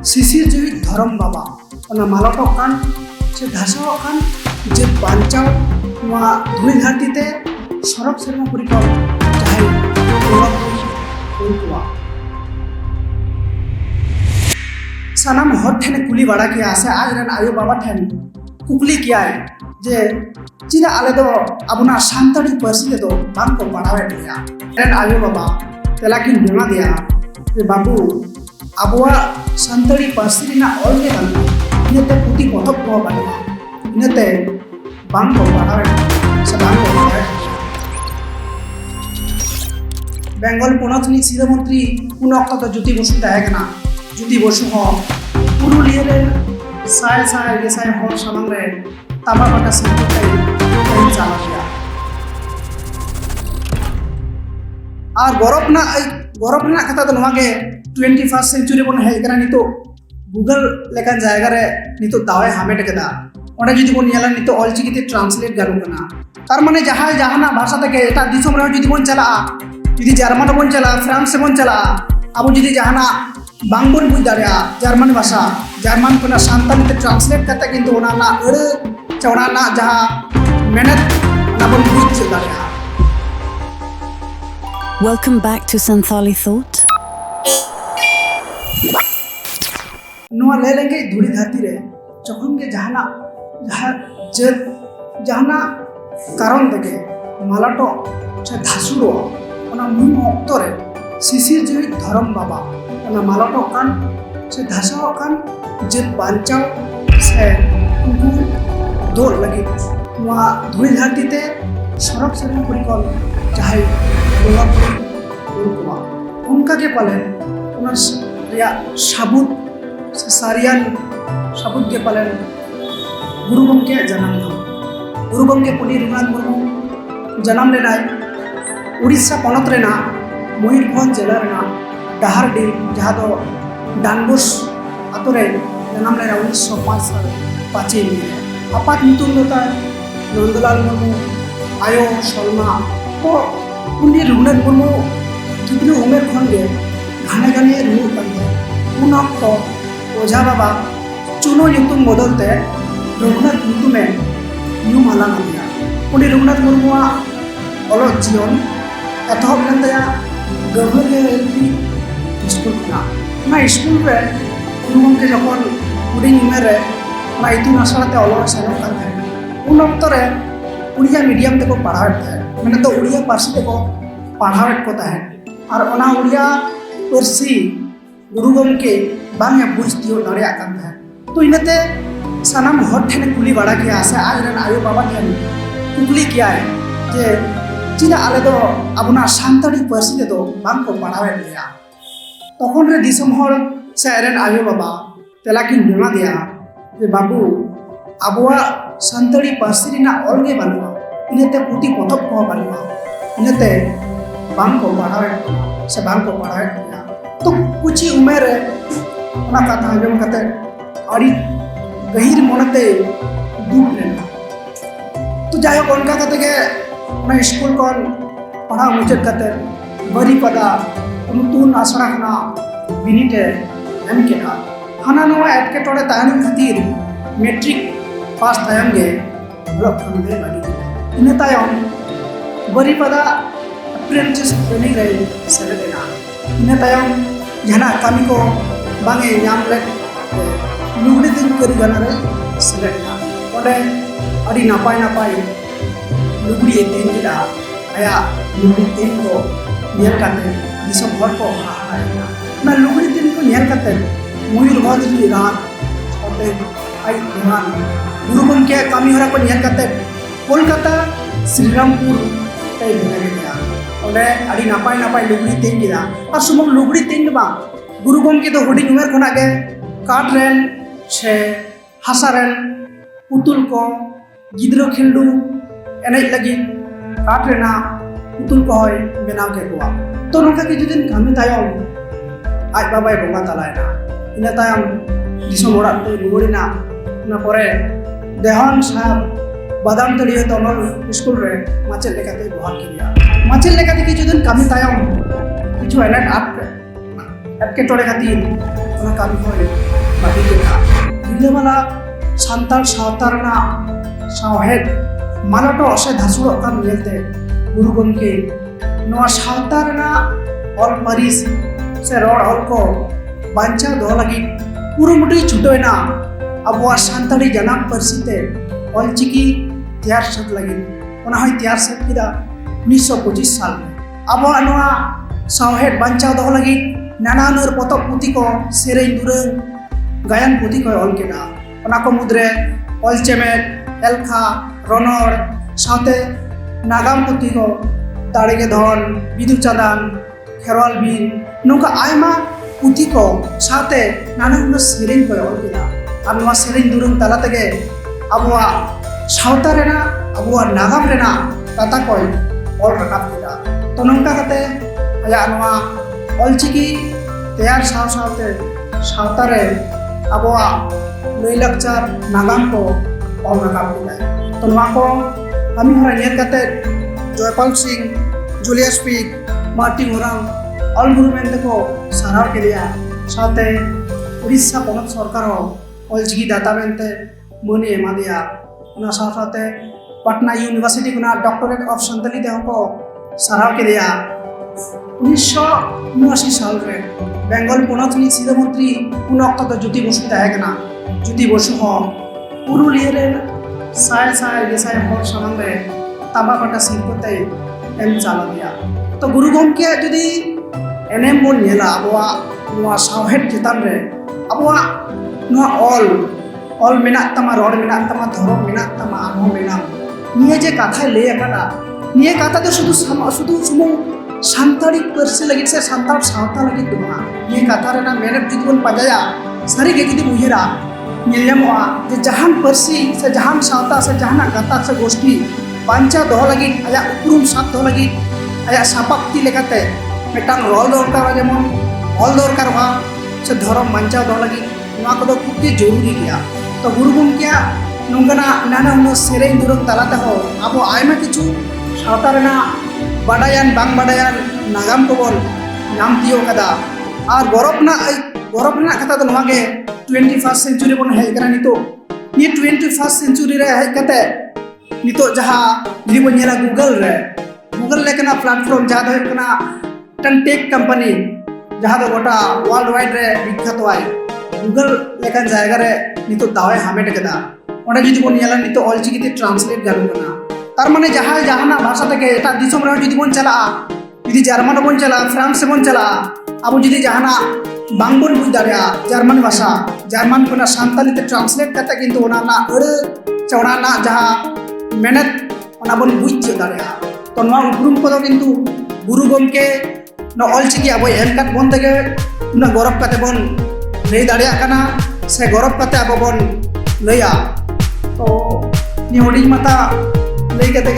शिशिर जीवित धर्म बाबा ओना मालटक कान से धासाव कान जे बांचाव नोआ धुई धरती ते सरक सेरमा परिकल जाहे उनकुआ सानाम हर ठेने कुली बड़ा किया से आज रन आयो बाबा ठेन कुकली किया है जे चिना आले दो अबुना सान्ताड़ी पार्सी ले दो बाम को पढ़ावे दिया रन आयो बाबा तेलाकिन बेमा दिया जे बाबू अबुआ सान्ताड़ी पार्सी रिना ऑल के गान इनते पुती पथक को बानुआ इनते बाम को पढ़ावे से बाम को पढ़ावे बेंगल पोनथनी सिरा मंत्री उन अक्त तो ज्योति बसु ताहेकना ज्योति बसु हो पुरुलिया रे साय साय गेसाय हर सामांग रे ताबा बाटा सिंपल टाइम चाला किया और गौरव ना कथा तो नवागे 21st सेंचुरी बन हेज करा नितो गूगल लेकान जायगा रे नितो दावे हामेट केदा ओंडे जुदी बन नेला नितो ऑलचिकी ते ट्रांसलेट गानु कना तार माने जहाना भाषा तके एटा दिसम रे जुदी बन चला जुदी जर्मन बन चला फ्रांस से बन चला अब जुदी जहाना बांगबन बुझ दाड़िया जर्मन भाषा जर्मन को सानताली ते ट्रांसलेट करते किंतु ओना ना अड़े चौड़ा ना जहां मेहनत ना बन बुझ दाड़िया। Welcome back to Santhali Thought. नोआ ले लेंगे धूड़ी धरती रे जखन के जहाना कारण देके मालाटो से धासुरो ओना मुन अक्तरे शिशिर जीवित धर्म बाबा ओना मालाटो कान से धासाव कान जे बांचाव से उनको दौड़ लगी नोआ धूड़ी धरती ते सरक सेरमा परिकल चाहे उनकुआ उनका के पाले ओना रिया साबुत सारियान साबुत के पाले गुरु गंगे जन्म गुरु गंगे पंडित रघुनाथ मुर्मू जन्म लेना उड़ीसा पनत रेना मयूरभंज जिला रेना डाहारडी जहाँ दो डानबुस आतुरे जन्म लेना 1905 साल 5 में आपात नुतुम होता नंदलाल मुर्मू आयो सलमा तो पंडित रघुनाथ मुर्मू कितने उमेर खन गे घाने घाने रुआ करते उन अक्त ओझा बाबा चुनो नुतुम बदलते रघुनाथ नुतुमे ᱧᱩᱢ ᱦᱟᱞᱟᱝ ᱟᱫᱮᱭᱟ पंडित रघुनाथ मुर्मुआᱜ ᱚᱞᱚᱜ ᱡᱤᱭᱚᱱ ᱮᱛᱚᱦᱚᱵ ᱞᱮᱱ ᱛᱟᱭᱟ ᱜᱟᱹᱵᱷᱟᱹᱨᱤᱭᱟᱹ ᱮᱞᱯᱤ स्कूल खना ना स्कूल रे गुरु गंगे जखन हुडिंग उमेर रे ना इतुन आसड़ा ते ऑलव सेनोग कान थाहे उन अक्त रे उड़िया मीडियम तेको पढ़ावेत थाहे माने तो उड़िया पार्सी तेको पढ़ावेत को थाहे और ओना उड़िया पार्सी गुरु गंगे बांगे बुझ दियो दाड़िया कान थाहे तो इनते सानाम हर ठेने कुली बड़ा किया से आज रन आयो बाबा ठेन कुकली किया है जे चिना आले दो अबुना सान्ताड़ी पार्सी ते दो बांग को पढ़ावेत लिया तखन रे दिसम हर से रन आयो बाबा तेलाकिन बेमा दिया जे बाबू अबुआ सान्ताड़ी पार्सी रिना ऑल गे बानुआ इनते पुती पथक को बानुआ इनते बांग को पढ़ावेत से बांग को पढ़ावेत लिया तो कुछ ही उमेर रे ओना कथा आंजम कते अड़ी गहिर मनते दुख लेना तो जायो उनका कहते के मैं स्कूल कौन पढ़ा मुचत कहते बड़ी पदा नतून आसड़ा खना बिनिटे एम केना हाना नवा एटके टोड़े तायन खातिर मैट्रिक पास तायम गे ब्लॉक खंदे बाड़ी इने तायम बड़ी पदा अप्रेंटिस ट्रेनिंग रे सेलेना इने तायम जहाना कामी को बांगे नाम ले लुगड़ी दिन करी गाना रे सेलेना ओडे अड़ी नापाय नापाय लुगड़ी तेन गिरा आया लुगड़ी तेन को नियल काते दिसम हर को हाहाया ना लुगड़ी तेन को नियल काते मयूरभंज री रात ओते आई दिवान गुरु गंगे कामी हरा को नियल काते कोलकाता श्रीरामपुर ते भेजा गया ओडे अड़ी नापाय नापाय लुगड़ी तेन गिरा और सुमम लुगड़ी तेन बा गुरु गंगे तो हुडी उमेर खना के काट रेन से हासारेन पुतुल को गिद्रो खिल्डू एनज लगी काट रेना पुतुल को होय बेनाव के कोआ तो नोका किछु दिन कामी तायम आज बाबाय बोंगा तालायना इना तायम दिसम ओड़ा तो रुवड़िना ना परे देहन साहब बादाम तड़िया तमल स्कूल रे माचेल लेकाते बहाल किया माचेल लेकाते किछु दिन कामी तायम किछु एनट आप के टोड़े खातिर ᱚᱱᱟ ᱠᱟᱹᱢᱤ ᱦᱚᱸᱭ ᱵᱟᱹᱜᱤ ᱠᱮᱫᱟ᱾ ᱨᱤᱞᱟᱹᱢᱟᱞᱟ ᱥᱟᱱᱛᱟᱲ ᱥᱟᱶᱛᱟ ᱨᱮᱱᱟᱜ ᱥᱟᱶᱦᱮᱫ ᱢᱟᱞᱚᱴᱚᱜ ᱥᱮ ᱫᱷᱟᱥᱩᱲᱚᱜ ᱠᱟᱱ ᱧᱮᱞᱛᱮ ᱜᱩᱨᱩ ᱜᱚᱢᱠᱮ ᱱᱚᱣᱟ ᱥᱟᱶᱛᱟ ᱨᱮᱱᱟᱜ ᱚᱞ ᱯᱟᱹᱨᱤᱥ ᱥᱮ ᱨᱚᱲ ᱚᱞ ko ᱵᱟᱧᱪᱟᱣ ᱫᱚᱦᱚ ᱞᱟᱹᱜᱤᱫ ᱠᱩᱨᱩᱢᱩᱴᱩᱭ ᱪᱷᱩᱴᱟᱹᱣᱮᱱᱟ ᱟᱵᱚᱣᱟᱜ ᱥᱟᱱᱛᱟᱲᱤ ᱡᱟᱱᱟᱢ ᱯᱟᱹᱨᱥᱤ ᱛᱮ ᱚᱞᱪᱤᱠᱤ ᱛᱮᱭᱟᱨ ᱥᱟᱹᱛ ᱞᱟᱹᱜᱤᱫ ᱚᱱᱟ ᱦᱚᱸᱭ ᱛᱮᱭᱟर ᱥᱟᱹᱛ ᱠᱮᱫᱟ 1925 साल में। ᱟᱵᱚᱣᱟᱜ ᱱᱚᱣᱟ ᱥᱟᱶᱦᱮᱫ ᱵᱟᱧᱪᱟᱣ ᱫᱚᱦᱚ ᱞᱟᱹᱜᱤᱫ ᱱᱟᱱᱟᱦᱩᱱᱟᱹᱨ ᱯᱚᱛᱚᱵ ᱯᱩᱛᱷᱤ ᱠᱚ ᱥᱮᱨᱮᱧ ᱫᱩᱨᱟᱹᱝ ᱜᱟᱭᱟᱱ ᱯᱩᱛᱷᱤ ᱠᱚᱭ ᱚᱞ ᱠᱮᱫᱟ। ᱚᱱᱟ ᱠᱚ ᱢᱩᱫᱽᱨᱮ ᱚᱞ ᱪᱮᱢᱮᱫ ᱮᱞᱠᱷᱟ ᱨᱚᱱᱚᱲ ᱥᱟᱶᱛᱮ ᱱᱟᱜᱟᱢ ᱯᱩᱛᱷᱤ ko ᱫᱟᱲᱮᱜᱮ ᱫᱷᱚᱱ ᱵᱤᱫᱩ ᱪᱟᱸᱫᱟᱱ ᱠᱷᱮᱨᱣᱟᱞ ᱵᱤᱨ ᱱᱚᱝᱠᱟ ᱟᱭᱢᱟ ᱯᱩᱛᱷᱤ ko ᱥᱟᱶᱛᱮ ᱱᱟᱱᱟᱦᱩᱱᱟᱹᱨ ᱥᱮᱨᱮᱧ koy ᱚᱞ ᱠᱮᱫᱟ। ᱟᱨ ᱱᱚᱣᱟ ᱥᱮᱨᱮᱧ ᱫᱩᱨᱟᱹᱝ ᱛᱟᱞᱟ ᱛᱮᱜᱮ ᱟᱵᱚᱣᱟᱜ ᱥᱟᱶᱛᱟ ᱨᱮᱱᱟᱜ ᱟᱵᱚᱣᱟᱜ ᱱᱟᱜᱟᱢ ᱨᱮᱱᱟᱜ ᱠᱟᱛᱷᱟ koy ᱚᱞ ᱨᱟᱠᱟᱵ ᱠᱮᱫᱟ। ᱛᱚ ᱱᱚᱝᱠᱟ ᱠᱟᱛᱮ ᱟᱭᱟᱜ ᱱᱚᱣᱟ ᱚᱞᱪᱤᱠᱤ ᱛᱮᱭᱟर ᱥᱟᱶ ᱥᱟᱶᱛᱮ ᱥᱟᱶᱛᱟ ᱨᱮ ᱟᱵᱚᱣᱟᱜ ᱞᱟᱹᱭᱼᱞᱟᱠᱪᱟᱨ ᱱᱟᱜᱟᱢ ko ᱚᱞ ᱨᱟᱠᱟᱵ ᱠᱮᱫᱟ। ᱛᱚ ᱱᱚᱣᱟ ko ᱠᱟᱹᱢᱤ ᱦᱚᱨᱟ ᱧᱮᱞ ᱠᱟᱛᱮ জয়পাল সিং জুলিয়াস পিক মার্টিন ওরাং অল গুরু মেনতে ko ᱥᱟᱨᱦᱟᱣ ᱠᱮᱫᱮᱭᱟ। ᱥᱟᱶᱛᱮ উড়িষ্যা ᱯᱚᱱᱚᱛ ᱥᱚᱨᱠᱟর ᱦᱚᱸ ᱚᱞᱪᱤᱠᱤ ᱫᱟᱛᱟ ᱢᱮᱱᱛᱮ ᱢᱟᱹᱱᱮ ᱮᱢᱟᱫᱮᱭᱟ। ᱚᱱᱟ ᱥᱟᱶ ᱥᱟᱶᱛᱮ ᱯᱟᱴᱱᱟ ᱤউনিভার্সিটি ᱠᱷᱚᱱᱟᱜ ᱰᱚᱠᱴᱚᱨᱮᱴ ᱚফ ᱥᱟᱱᱛᱟᱞᱤ ᱛᱮᱦᱚᱸ ᱠᱚ ᱥᱟᱨᱦᱟᱣ ᱠᱮᱫᱮᱭᱟ। 1979 साल ᱨᱮ বেঙ্গল পনᱚᱛ ᱨᱤᱱᱤᱡ ᱥᱤᱨᱟᱹ ᱢᱚᱱᱛᱨᱤ ᱩᱱ ᱚᱠᱛᱚ ᱫᱚ ᱡᱩᱫᱤ ᱵᱚᱥᱩ ᱛᱟᱦᱮᱸ ᱠᱟᱱᱟ। ᱡᱩᱫᱤ ᱵᱚᱥᱩ ᱦᱚᱸ ᱯᱩᱨᱩᱞᱤᱭᱟᱹ ᱨᱮᱱ ᱥᱟᱭ ᱥᱟᱭ ᱜᱮᱥᱟᱭ ᱦᱚᱲ ᱥᱟᱢᱟᱝ ᱨᱮ ᱛᱟᱢᱵᱟ ᱯᱟᱴᱟ ᱥᱤᱨᱯᱟᱹ ᱛᱮᱭ ᱮᱢ ᱪᱟᱞ ᱟᱫᱮᱭᱟ। ᱛᱚ ᱜᱩᱨᱩ ᱜᱚᱢᱠᱮᱭᱟᱜ ᱡᱩᱫᱤ ᱮᱱᱮᱢ ᱵᱚᱱ ᱧᱮᱞᱟ ᱟᱵᱚᱣᱟᱜ ᱱᱚᱣᱟ ᱥᱟᱶᱦᱮᱫ ᱪᱮᱛᱟᱱ ᱨᱮ ᱟᱵᱚᱣᱟᱜ ᱱᱚᱣᱟ ᱚল ᱢᱮᱱᱟᱜ ᱛᱟᱢᱟ ᱨᱚᱲ ᱢᱮᱱᱟᱜ ᱛᱟᱢᱟ ᱫᱷᱚᱨᱚᱢ ᱢᱮᱱᱟᱜ ᱛᱟᱢᱟ ᱟᱢᱦᱚᱸ ᱢᱮᱱᱟᱢ ᱱᱤᱭᱟᱹ ᱡᱮ ᱠᱟᱛᱷᱟᱭ ᱞᱟᱹᱭ ᱟᱠᱟᱫᱟ ᱱᱤᱭᱟᱹ ᱠᱟᱛᱷᱟ ᱫᱚ ᱥᱩᱫᱷᱩ ᱥᱩᱢᱩᱝ ᱥᱟᱱᱛᱟᱲᱤ ᱯᱟᱹᱨᱥᱤ ᱞᱟᱹᱜᱤᱫ ᱥᱮ ᱥᱟᱱᱛᱟᱲ ᱥᱟᱶᱛᱟ ᱞᱟᱹᱜᱤᱫ ᱫᱚ ᱵᱟᱝ। ᱱᱤᱭᱟᱹ ᱠᱟᱛᱷᱟ ᱨᱮᱱᱟᱜ ᱢᱮᱱᱮᱫ ᱡᱩᱫᱤ ᱵᱚᱱ ᱯᱟᱸᱡᱟᱭᱟ ᱥᱟᱹᱨᱤᱜᱮ ᱡᱩᱫᱤ ᱩᱭᱦᱟᱹᱨᱟ ᱧᱮᱞ ᱧᱟᱢᱚᱜᱼᱟ ᱡᱮ ᱡᱟᱦᱟᱱ ᱯᱟᱹᱨᱥᱤ ᱥᱮ ᱡᱟᱦᱟᱱ ᱥᱟᱶᱛᱟ ᱥᱮ ᱡᱟᱦᱟᱱᱟᱜ ᱜᱟᱛᱟᱠ ᱥᱮ ᱜᱳᱥᱴᱤ ᱵᱟᱧᱪᱟᱣ ᱫᱚᱦᱚ ᱞᱟᱹᱜᱤᱫ ᱟᱭᱟᱜ ᱩᱯᱨᱩᱢ ᱥᱟᱵ ᱫᱚᱦᱚ ᱞᱟᱹᱜᱤᱫ ᱟᱭᱟᱜ ᱥᱟᱯᱟᱵ ᱛᱤ ᱞᱮᱠᱟᱛᱮ ᱢᱤᱫᱴᱟᱝ ᱨᱚᱲ ᱫᱚᱨᱠᱟᱨᱚᱜᱼᱟ ᱡᱮᱢᱚᱱ ᱚᱞ ᱫᱚᱨᱠᱟᱨᱚᱜᱼᱟ ᱥᱮ ᱫᱷᱚᱨᱚᱢ ᱵᱟᱧᱪᱟᱣ ᱫᱚᱦᱚ ᱞᱟᱹᱜᱤᱫ ᱱᱚᱣᱟ ᱠᱚᱫᱚ ᱠᱷᱩᱵ ᱜᱮ ᱡᱚᱨᱩᱨᱤ ᱜᱮᱭᱟ। ᱛᱚ ᱜᱩᱨᱩ ᱜᱚᱢᱠᱮᱭᱟᱜ ᱱᱚᱝᱠᱟᱱᱟᱜ ᱱᱟᱱᱟᱦᱩᱱᱟᱹᱨ ᱥᱮᱨᱮᱧ ᱫᱩᱨᱟᱹᱝ ᱛᱟᱞᱟ ᱛᱮᱦᱚᱸ ᱟᱵᱚ ᱟᱭᱢᱟ ᱠᱤᱪᱷᱩ ᱥᱟᱶᱛᱟ ᱨᱮᱱᱟᱜ ᱵᱟᱰᱟᱭᱟᱱ ᱵᱟᱝ ᱵᱟᱰᱟᱭᱟᱱ ᱱᱟᱜᱟᱢ ᱠᱚᱵᱚᱱ ᱧᱟᱢ ᱛᱤᱭᱳᱜ ᱠᱟᱫᱟ। ᱟᱨ ᱜᱚᱨᱚᱵ ᱨᱮᱱᱟᱜ ᱠᱟᱛᱷᱟ ᱫᱚ ᱱᱚᱣᱟ ᱜᱮ 21st সেঞ্চুরি ᱵᱚᱱ ᱦᱮᱡ ᱟᱠᱟᱱᱟ ᱱᱤᱛᱚᱜ ᱱᱤᱭᱟᱹ 21st সেঞ্চুরি ᱨᱮ ᱦᱮᱡ ᱠᱟᱛᱮ ᱱᱤᱛᱚᱜ ᱡᱟᱦᱟᱸ ᱡᱩᱫᱤ ᱵᱚᱱ ᱧᱮᱞᱟ গুগল ᱞᱮᱠᱟᱱᱟᱜ ᱯᱞᱟᱴᱯᱷᱚᱨᱢ ᱡᱟᱦᱟᱸ ᱫᱚ ᱦᱩᱭᱩᱜ ᱠᱟᱱᱟ ᱢᱤᱫᱴᱟᱝ ᱴᱮᱠ ᱠᱳম্ᱯᱟᱱᱤ ᱡᱟᱦᱟᱸ ᱫᱚ ᱜᱚᱴᱟ ᱳয়ার্ল্ড ওয়াইড ᱨᱮ বিখ্যাতᱟᱭ গুগল লেখান জায়গা রে নিতো দাওয়াই হামেট কেদা ওটা যদি বন নেলা নিতো অলচিকিতে ট্রান্সলেট গানো কানা তার মানে জাহানা ভাষা থেকে এটা দিশম রে যদি বন চালা যদি জার্মান বন চালা ফ্রান্স বন চালা আবু যদি জাহানা বাং বন বুঝ দাড়িয়া জার্মান ভাষা জার্মান কোনা সান্তালিতে ট্রান্সলেট কাতে কিন্তু ওনা না আড়ে চওড়া না যাহা মেহনত ওনা বন বুঝ দাড়িয়া তো নয়া উপরুম কদো কিন্তু গুরু গমকে न অলচিকি আবো এম কাট বন থেকে উনা গরব কাতে বন লই দাড়িয়া কানা সে গরব কাতে আবো বন লইয়া তো নি হডিং মাতা লই কাতে